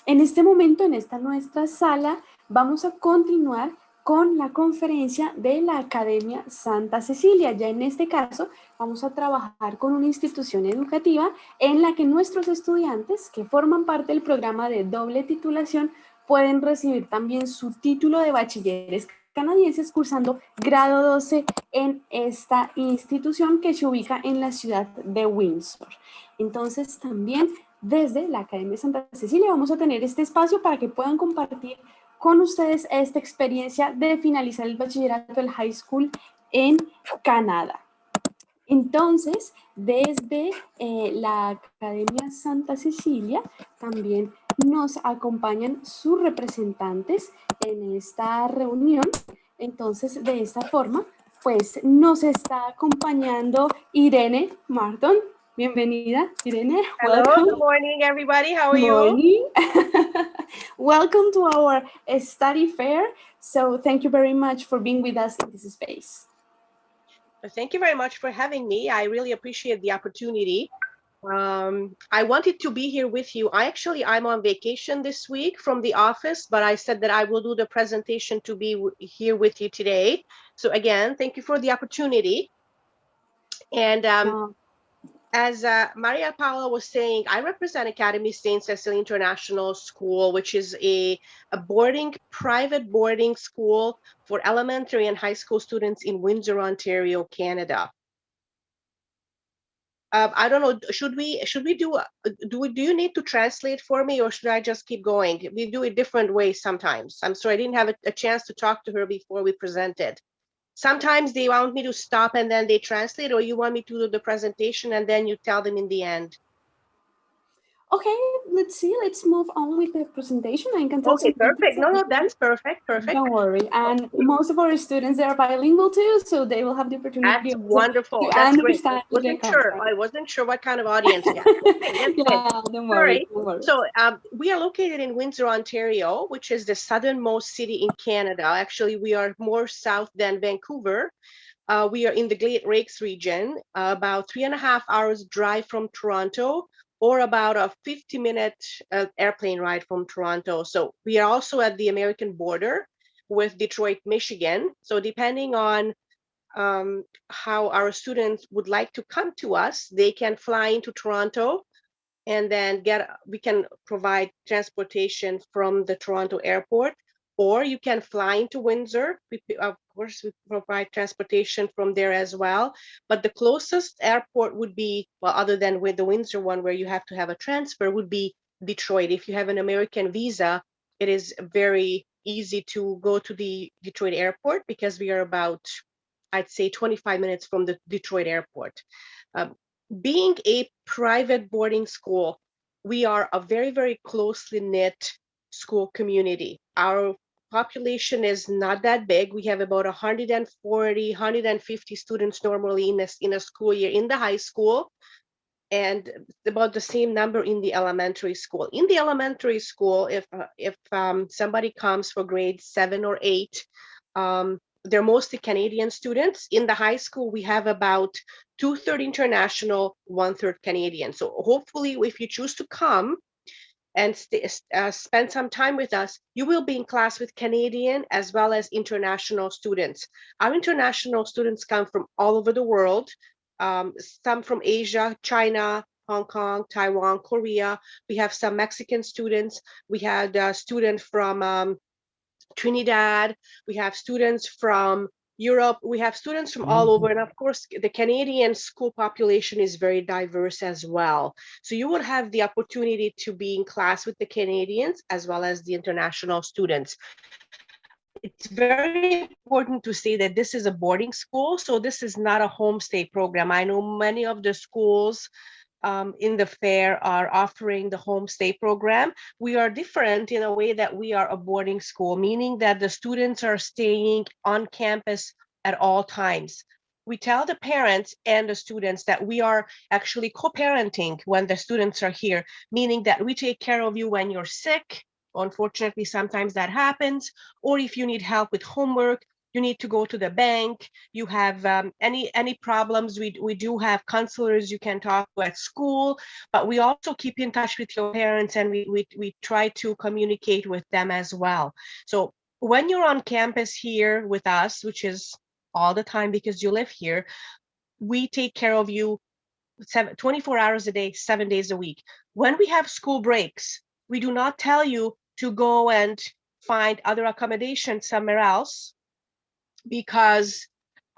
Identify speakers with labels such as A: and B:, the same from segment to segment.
A: En este momento, en esta nuestra sala, vamos a continuar con la conferencia de la Academia Santa Cecilia. Ya en este caso, vamos a trabajar con una institución educativa en la que nuestros estudiantes que forman parte del programa de doble titulación pueden recibir también su título de bachilleres canadienses cursando grado 12 en esta institución que se ubica en la ciudad de Windsor. Entonces, también desde la Academia Santa Cecilia vamos a tener este espacio para que puedan compartir con ustedes esta experiencia de finalizar el bachillerato del high school en Canadá. Entonces, desde la Academia Santa Cecilia también nos acompañan sus representantes en esta reunión. Entonces, de esta forma, pues nos está acompañando Irene Marton. Bienvenida, Irene.
B: Hello,
A: Welcome.
B: good morning, everybody. How are you?
A: Morning. Welcome to our study fair. So thank you very much for being with us in this space.
B: Thank you very much for having me. I really appreciate the opportunity. I wanted to be here with you. I'm on vacation this week from the office, but I said that I will do the presentation to be here with you today. So again, thank you for the opportunity. And as Maria Paula was saying, I represent Academie St. Cecilia International School, which is a private boarding school for elementary and high school students in Windsor, Ontario, Canada. I don't know, should we do you need to translate for me, or should I just keep going? We do it different ways sometimes. I'm sorry, I didn't have a chance to talk to her before we presented. Sometimes they want me to stop and then they translate, or you want me to do the presentation and then you tell them in the end.
A: Okay, let's see. Let's move on with the presentation. I can tell
B: okay, perfect. No, that's perfect.
A: Don't worry. And most of our students, they are bilingual too, so they will have the opportunity
B: that's wonderful.
A: to
B: That's great.
A: understand.
B: I wasn't sure what kind of audience we had. Okay, that's
A: yeah,
B: good.
A: don't worry, don't worry.
B: So we are located in Windsor, Ontario, which is the southernmost city in Canada. Actually, we are more south than Vancouver. We are in the Great Lakes region, about 3.5 hours drive from Toronto, or about a 50-minute airplane ride from Toronto. So we are also at the American border with Detroit, Michigan. So depending on how our students would like to come to us, they can fly into Toronto, and then we can provide transportation from the Toronto airport, or you can fly into Windsor. Of course, we provide transportation from there as well. But the closest airport would be, well, other than with the Windsor one where you have to have a transfer, would be Detroit. If you have an American visa, it is very easy to go to the Detroit airport because we are about, I'd say, 25 minutes from the Detroit airport. Being a private boarding school, we are a very, very closely knit school community. Our population is not that big. We have about 140, 150 students normally in a school year in the high school, and about the same number in the elementary school. In the elementary school, if somebody comes for grade 7 or 8, they're mostly Canadian students. In the high school, we have about 2/3 international, 1/3 Canadian. So hopefully, if you choose to come and spend some time with us, you will be in class with Canadian as well as international students. Our international students come from all over the world, some from Asia, China, Hong Kong, Taiwan, Korea. We have some Mexican students. We had a student from Trinidad. We have students from Europe. We have students from all over. And of course, the Canadian school population is very diverse as well. So you will have the opportunity to be in class with the Canadians as well as the international students. It's very important to say that this is a boarding school. So this is not a homestay program. I know many of the schools in the fair are offering the homestay program. We are different in a way that we are a boarding school, meaning that the students are staying on campus at all times. We tell the parents and the students that we are actually co-parenting when the students are here, meaning that we take care of you when you're sick. Unfortunately, sometimes that happens, or if you need help with homework, you need to go to the bank, you have any problems, we do have counselors you can talk to at school, but we also keep in touch with your parents, and we try to communicate with them as well. So when you're on campus here with us, which is all the time because you live here, we take care of you 24 hours a day, 7 days a week. When we have school breaks, we do not tell you to go and find other accommodation somewhere else because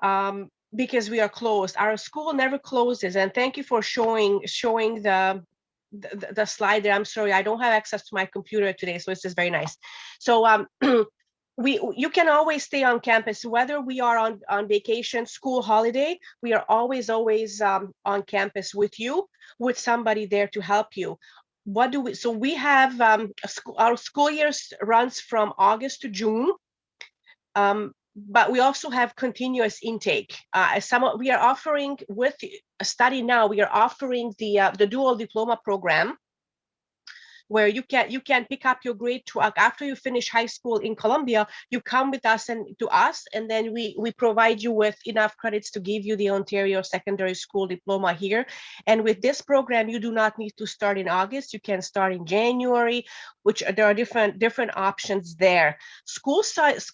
B: we are closed. Our school never closes. And thank you for showing the slide there. I'm sorry, I don't have access to my computer today, so this is very nice. So you can always stay on campus, whether we are on vacation, school holiday, we are always on campus with you, with somebody there to help you. So we have our school year runs from August to June, but we also have continuous intake. We are offering, with a study now, we are offering the dual diploma program, where you can pick up your grade 12 after you finish high school in Colombia. You come with us and then we provide you with enough credits to give you the Ontario Secondary School Diploma here. And with this program, you do not need to start in August. You can start in January, which there are different options there.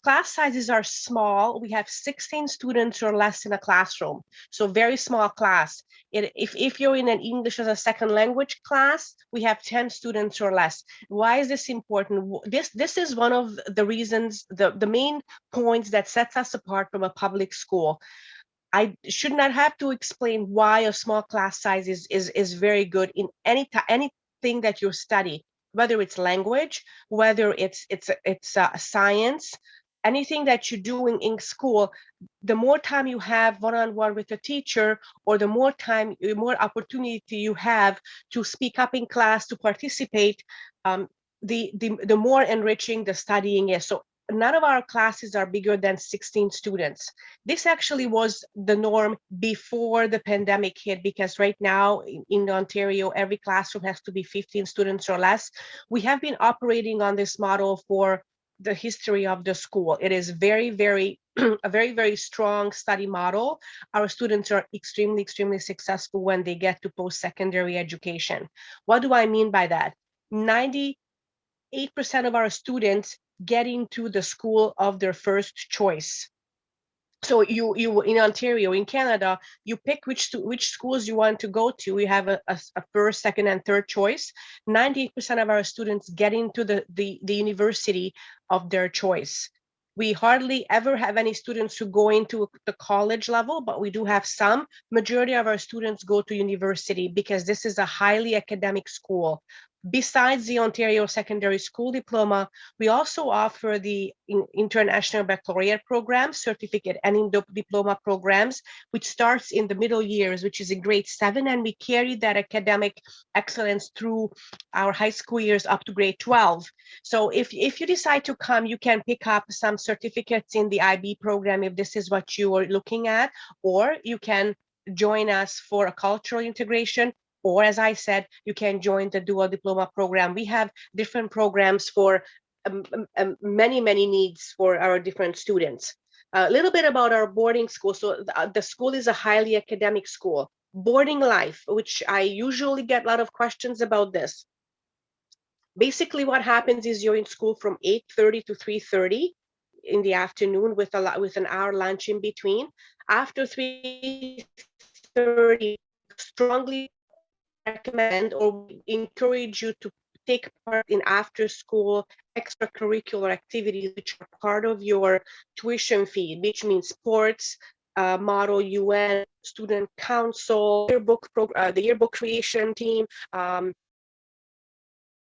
B: Class sizes are small. We have 16 students or less in a classroom, so very small class. If you're in an English as a second language class, we have 10 students or less. Why is this important? This is one of the reasons, the main points that sets us apart from a public school. I should not have to explain why a small class size is very good in anything that you study, whether it's language, whether it's science, anything that you're doing in school. The more time you have one-on-one with a teacher, or the more opportunity you have to speak up in class, to participate, the more enriching the studying is. So none of our classes are bigger than 16 students. This actually was the norm before the pandemic hit, because right now in Ontario, every classroom has to be 15 students or less. We have been operating on this model for the history of the school. It is very, very, a very, very strong study model. Our students are extremely, extremely successful when they get to post-secondary education. What do I mean by that? 98% of our students get into the school of their first choice. So you in Ontario, in Canada, you pick which schools you want to go to. We have a first, second, and third choice. 98% of our students get into the university of their choice. We hardly ever have any students who go into the college level, but we do have some. Majority of our students go to university because this is a highly academic school. Besides the Ontario Secondary School Diploma, we also offer the International Baccalaureate program, certificate and diploma programs, which starts in the middle years, which is in grade 7, and we carry that academic excellence through our high school years up to grade 12. So if you decide to come, you can pick up some certificates in the IB program if this is what you are looking at, or you can join us for a cultural integration, or as I said, you can join the dual diploma program. We have different programs for many, many needs for our different students. A little bit about our boarding school. So the school is a highly academic school. Boarding life, which I usually get a lot of questions about this. Basically, what happens is you're in school from 8:30 to 3:30 in the afternoon with an hour lunch in between. After 3:30, strongly recommend or encourage you to take part in after-school extracurricular activities, which are part of your tuition fee, which means sports, Model UN, student council, the yearbook creation team,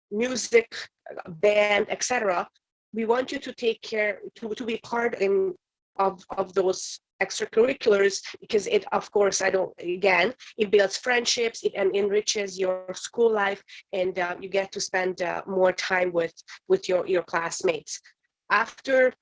B: music, band, etc. We want you to take care to be part of those extracurriculars, because it, of course, it builds friendships, it enriches your school life, and you get to spend more time with your classmates. So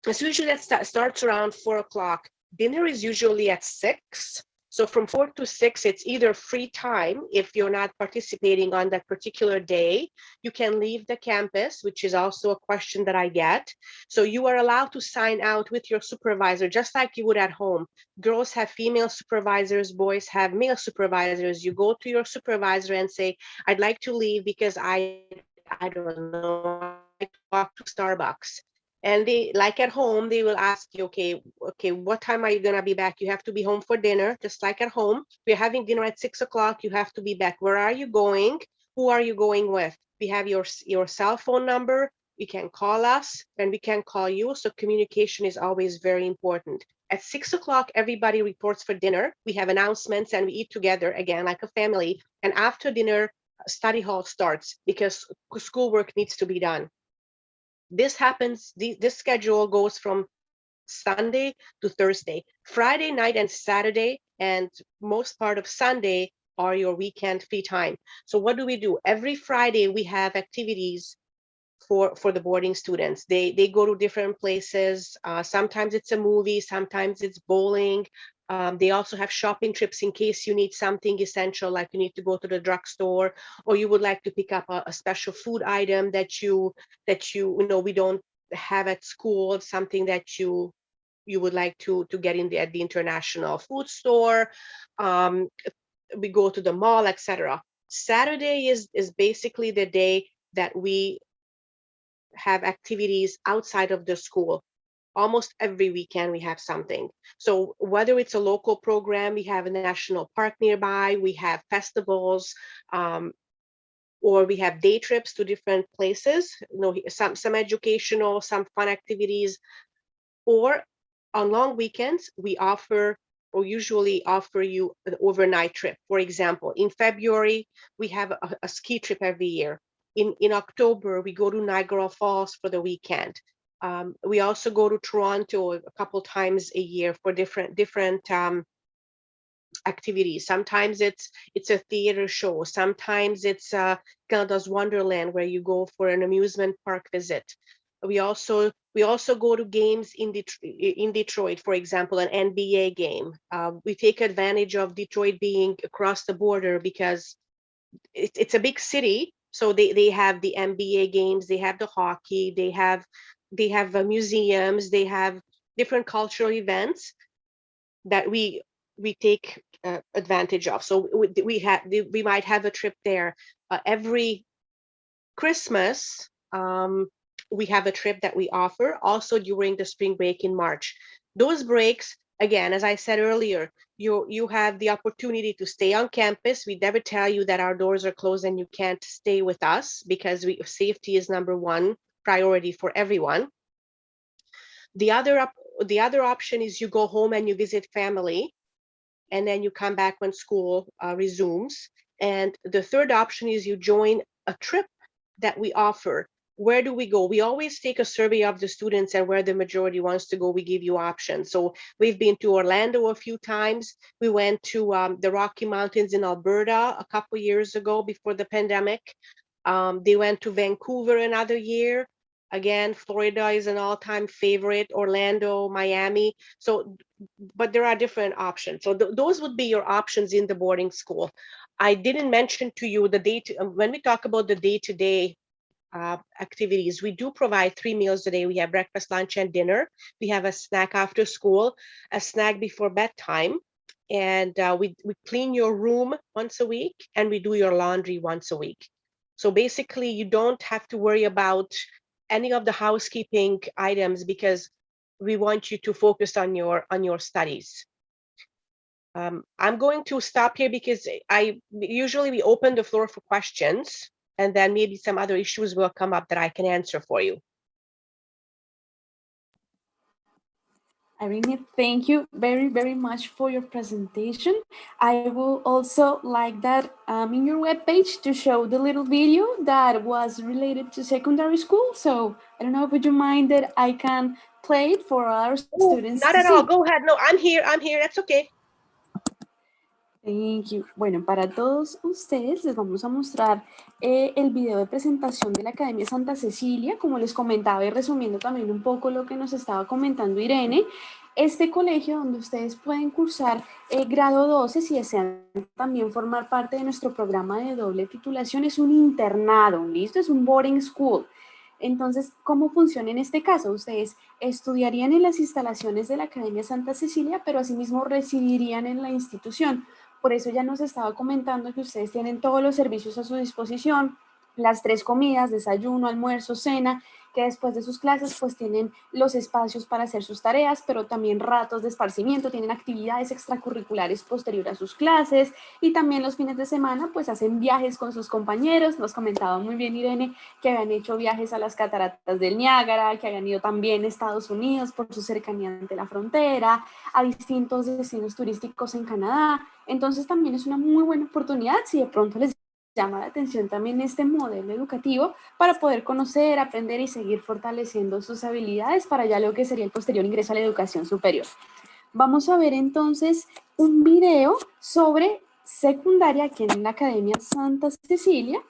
B: usually that starts around 4 o'clock. Dinner is usually at 6. So from 4 to 6, it's either free time if you're not participating on that particular day. You can leave the campus, which is also a question that I get. So you are allowed to sign out with your supervisor, just like you would at home. Girls have female supervisors, boys have male supervisors. You go to your supervisor and say, I'd like to leave because I don't know, I'd like to walk to Starbucks. And they, like at home, they will ask you, okay, what time are you gonna be back? You have to be home for dinner, just like at home. We're having dinner at 6 o'clock. You have to be back. Where are you going? Who are you going with? We have your cell phone number. You can call us and we can call you. So communication is always very important. At 6 o'clock, everybody reports for dinner. We have announcements and we eat together again, like a family. And after dinner, study hall starts because schoolwork needs to be done. This happens, this schedule goes from Sunday to Thursday. Friday night and Saturday and most part of Sunday are your weekend free time. So what do? Every Friday we have activities for the boarding students. They go to different places. Sometimes it's a movie, sometimes it's bowling. They also have shopping trips in case you need something essential, like you need to go to the drugstore, or you would like to pick up a special food item that you know we don't have at school, something that you would like to get in at the international food store. We go to the mall, etc. Saturday is basically the day that we have activities outside of the school. Almost every weekend we have something. So whether it's a local program, we have a national park nearby, we have festivals, or we have day trips to different places, you know, some educational, some fun activities, or on long weekends, we offer or usually offer you an overnight trip. For example, in February, we have a ski trip every year. In October, we go to Niagara Falls for the weekend. We also go to Toronto a couple times a year for different activities. Sometimes it's a theater show. Sometimes it's Canada's Wonderland, where you go for an amusement park visit. We also go to games in Detroit, for example, an NBA game. We take advantage of Detroit being across the border because it's a big city. So they have the NBA games, they have the hockey, they have museums, they have different cultural events that we take advantage of. So we might have a trip there every Christmas. We have a trip that we offer also during the spring break in March. Those breaks, again, as I said earlier, you have the opportunity to stay on campus. We never tell you that our doors are closed and you can't stay with us, because safety is number one priority for everyone. The other option is you go home and you visit family, and then you come back when school resumes. And the third option is you join a trip that we offer. Where do we go? We always take a survey of the students, and where the majority wants to go, we give you options. So we've been to Orlando a few times. We went to the Rocky Mountains in Alberta a couple years ago before the pandemic. They went to Vancouver another year. Again, Florida is an all-time favorite, Orlando, Miami. So, but there are different options. So those would be your options in the boarding school. I didn't mention to you when we talk about the day-to-day activities, we do provide 3 meals a day. We have breakfast, lunch, and dinner. We have a snack after school, a snack before bedtime, and we clean your room once a week, and we do your laundry once a week. So basically, you don't have to worry about any of the housekeeping items, because we want you to focus on your studies. I'm going to stop here because usually we open the floor for questions, and then maybe some other issues will come up that I can answer for you.
A: Irene, thank you very, very much for your presentation. I will also like that in your webpage to show the little video that was related to secondary school. So I don't know, would you mind that I can play it for our students?
B: Not at all. Go ahead. No, I'm here. That's okay.
A: Thank you. Bueno, para todos ustedes les vamos a mostrar el video de presentación de la Academia Santa Cecilia, como les comentaba y resumiendo también un poco lo que nos estaba comentando Irene. Este colegio donde ustedes pueden cursar grado 12 si desean también formar parte de nuestro programa de doble titulación es un internado, ¿listo? Es un boarding school. Entonces, ¿cómo funciona en este caso? Ustedes estudiarían en las instalaciones de la Academia Santa Cecilia, pero asimismo residirían en la institución. Por eso ya nos estaba comentando que ustedes tienen todos los servicios a su disposición, las 3 comidas, desayuno, almuerzo, cena, que después de sus clases pues tienen los espacios para hacer sus tareas, pero también ratos de esparcimiento, tienen actividades extracurriculares posterior a sus clases y también los fines de semana pues hacen viajes con sus compañeros. Nos comentaba muy bien Irene que habían hecho viajes a las cataratas del Niágara, que habían ido también a Estados Unidos por su cercanía ante la frontera, a distintos destinos turísticos en Canadá. Entonces también es una muy buena oportunidad si de pronto les llama la atención también este modelo educativo para poder conocer, aprender y seguir fortaleciendo sus habilidades para ya lo que sería el posterior ingreso a la educación superior. Vamos a ver entonces un video sobre secundaria aquí en la Academia Santa Cecilia.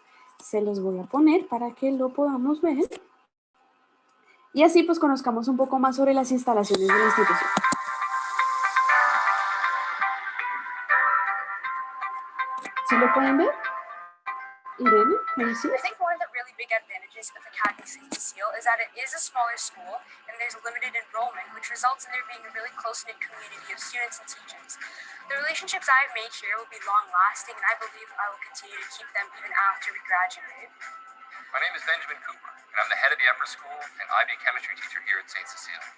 A: Se los voy a poner para que lo podamos ver. Y así pues conozcamos un poco más sobre las instalaciones de la institución. ¿Sí lo pueden ver? Irene, gracias.
C: I think one of the really big advantages of Academie St. Cecilia is that it is a smaller school and there's limited enrollment, which results in there being a really close-knit community of students and teachers. The relationships I've made here will be long-lasting, and I believe I will continue to keep them even after we graduate.
D: My name is Benjamin Cooper, and I'm the head of the upper school and IB chemistry teacher here at St. Cecilia.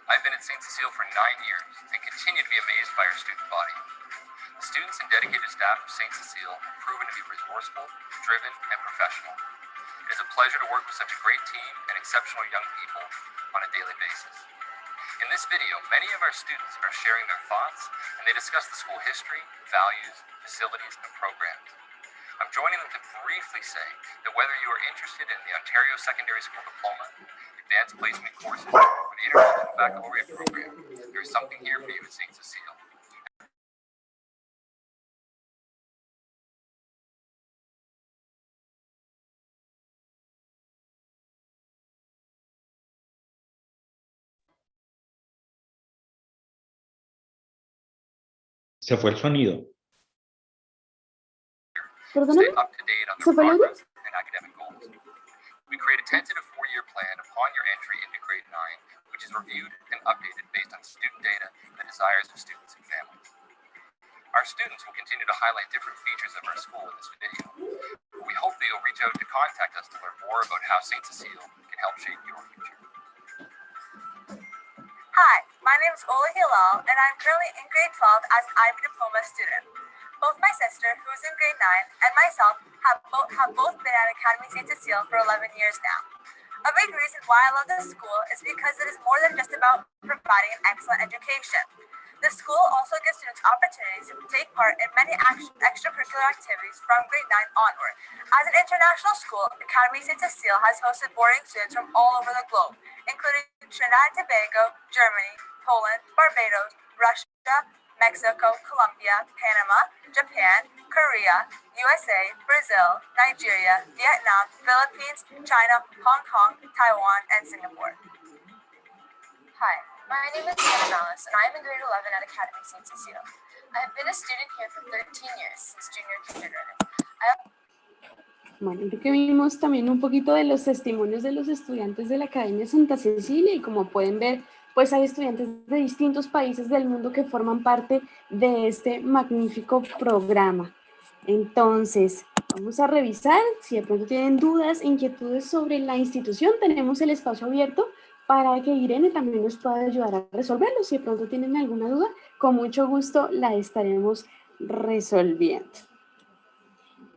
D: I've been at St. Cecilia for 9 years and continue to be amazed by our student body. The students and dedicated staff of St. Cecilia have proven to be resourceful, driven, and professional. It is a pleasure to work with such a great team and exceptional young people on a daily basis. In this video, many of our students are sharing their thoughts, and they discuss the school history, values, facilities, and programs. I'm joining them to briefly say that whether you are interested in the Ontario Secondary School Diploma, Advanced Placement courses, or the International Baccalaureate program, there is something here for you at St. Cecilia.
E: Se fue el sonido.
A: Perdóname,
D: Stay up to date on
A: ¿se
D: their
A: fue el audio?
D: progress and academic goals. We create a tentative 4-year plan upon your entry into grade 9, which is reviewed and updated based on student data and the desires of students and families. Our students will continue to highlight different features of our school in this video. We hope that you'll reach out to contact us to learn more about how St. Cecilia can help shape your future.
C: Hi, my name is Ola Hilal, and I'm currently in grade 12 as an IB diploma student. Both my sister, who is in grade 9, and myself have both been at Academie St. Cecilia for 11 years now. A big reason why I love this school is because it is more than just about providing an excellent education. The school also gives students opportunities to take part in many extracurricular activities from grade 9 onward. As an international school, Academie St. Cecilia has hosted boarding students from all over the globe, including Trinidad and Tobago, Germany, Poland, Barbados, Russia, Mexico, Colombia, Panama, Japan, Korea, USA, Brazil, Nigeria, Vietnam, Philippines, China, Hong Kong, Taiwan, and Singapore. Hi, my name is Hannah Malice, and I am in grade 11 at Academie St. Cecilia. I have been a student here for 13 years, since junior kindergarten.
A: Bueno, creo que vimos también un poquito de los testimonios de los estudiantes de la Academia Santa Cecilia y como pueden ver, pues hay estudiantes de distintos países del mundo que forman parte de este magnífico programa. Entonces, vamos a revisar, si de pronto tienen dudas, inquietudes sobre la institución, tenemos el espacio abierto para que Irene también nos pueda ayudar a resolverlo. Si de pronto tienen alguna duda, con mucho gusto la estaremos resolviendo.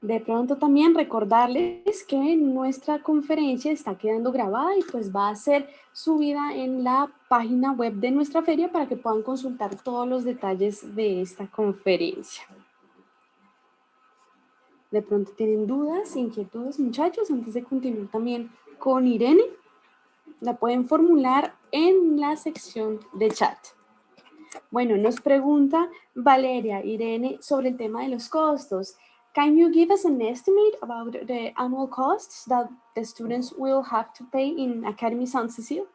A: De pronto también recordarles que nuestra conferencia está quedando grabada y pues va a ser subida en la página web de nuestra feria para que puedan consultar todos los detalles de esta conferencia. De pronto tienen dudas, inquietudes, muchachos, antes de continuar también con Irene, la pueden formular en la sección de chat. Bueno, nos pregunta Valeria Irene sobre el tema de los costos. Can you give us an estimate about the annual costs that the students will have to pay in Academie Saint Cecilia?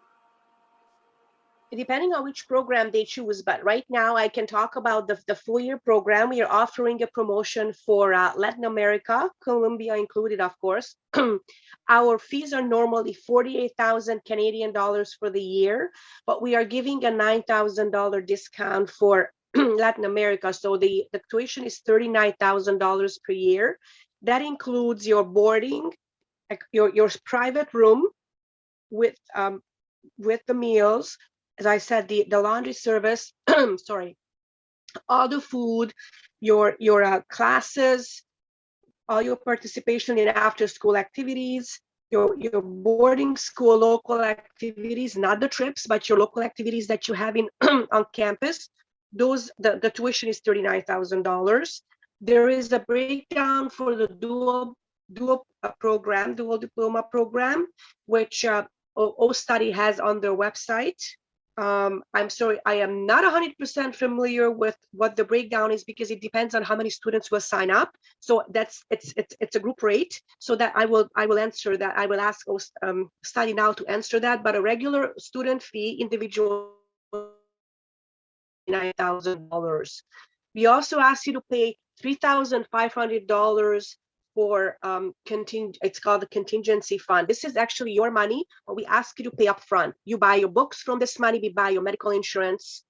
B: Depending on which program they choose, but right now I can talk about the full year program. We are offering a promotion for Latin America, Colombia included, of course. Our fees are normally 48,000 Canadian dollars for the year, but we are giving a $9,000 discount for Latin America. So the tuition is $39,000 per year. That includes your boarding, your private room with the meals, as I said, the laundry service, sorry, all the food, your classes, all your participation in after school activities, your boarding school local activities, not the trips, but your local activities that you have in on campus. Those, the tuition is $39,000. There is a breakdown for the dual diploma program, which O-Study has on their website. I'm sorry, I am not 100% familiar with what the breakdown is because it depends on how many students will sign up. So it's a group rate. So that I will answer that. I will ask Study now to answer that. But a regular student fee, individual, $9,000. We also ask you to pay $3,500 for it's called the contingency fund. This is actually your money, but we ask you to pay up front. You buy your books from this money, we buy your medical insurance,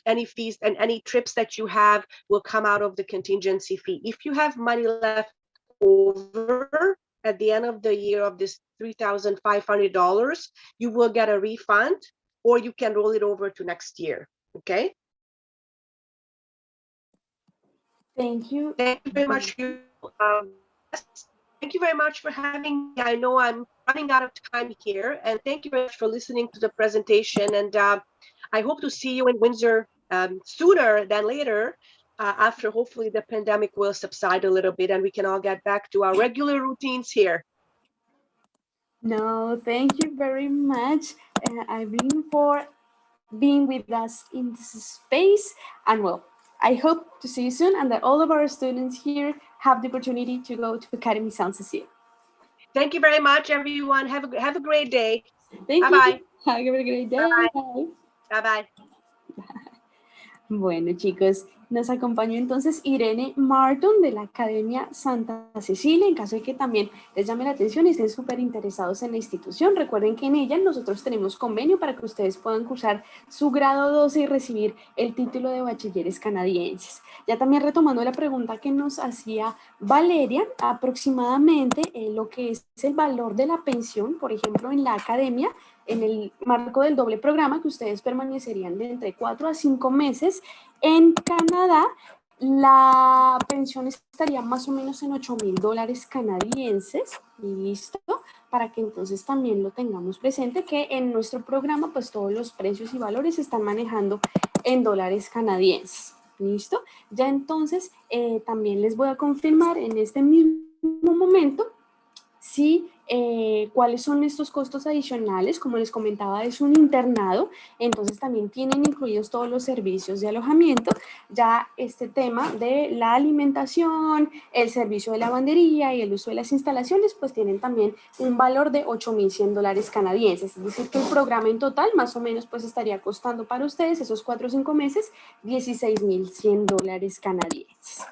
B: any fees and any trips that you have will come out of the contingency fee. If you have money left over at the end of the year of this $3,500, you will get a refund, or you can roll it over to next year. Okay.
A: Thank you.
B: Thank you very much. Thank you very much for having me. I know I'm running out of time here, and thank you very much for listening to the presentation. And I hope to see you in Windsor sooner than later, after hopefully the pandemic will subside a little bit and we can all get back to our regular routines here.
A: No, thank you very much, Irene, for being with us in this space. And well, I hope to see you soon and that all of our students here have the opportunity to go to Academie Saint Cecilia.
B: Thank you very much, everyone. Have a great day.
A: Thank
B: Bye-bye.
A: you. Have a great day.
B: Bye-bye. Bye-bye.
A: Bueno, chicos, nos acompañó entonces Irene Martin de la Academia Santa Cecilia. En caso de que también les llame la atención y estén súper interesados en la institución, recuerden que en ella nosotros tenemos convenio para que ustedes puedan cursar su grado 12 y recibir el título de bachilleres canadienses. Ya también retomando la pregunta que nos hacía Valeria, aproximadamente lo que es el valor de la pensión, por ejemplo, en la academia, en el marco del doble programa, que ustedes permanecerían de entre 4 a 5 meses. En Canadá, la pensión estaría más o menos en $8,000 canadienses, listo, para que entonces también lo tengamos presente, que en nuestro programa, pues todos los precios y valores se están manejando en dólares canadienses, listo. Ya entonces, también les voy a confirmar en este mismo momento si cuáles son estos costos adicionales. Como les comentaba, es un internado, entonces también tienen incluidos todos los servicios de alojamiento. Ya este tema de la alimentación, el servicio de lavandería y el uso de las instalaciones, pues tienen también un valor de $8,100 canadienses. Es decir, que el programa en total más o menos pues estaría costando para ustedes esos 4 o 5 meses $16,100 canadienses.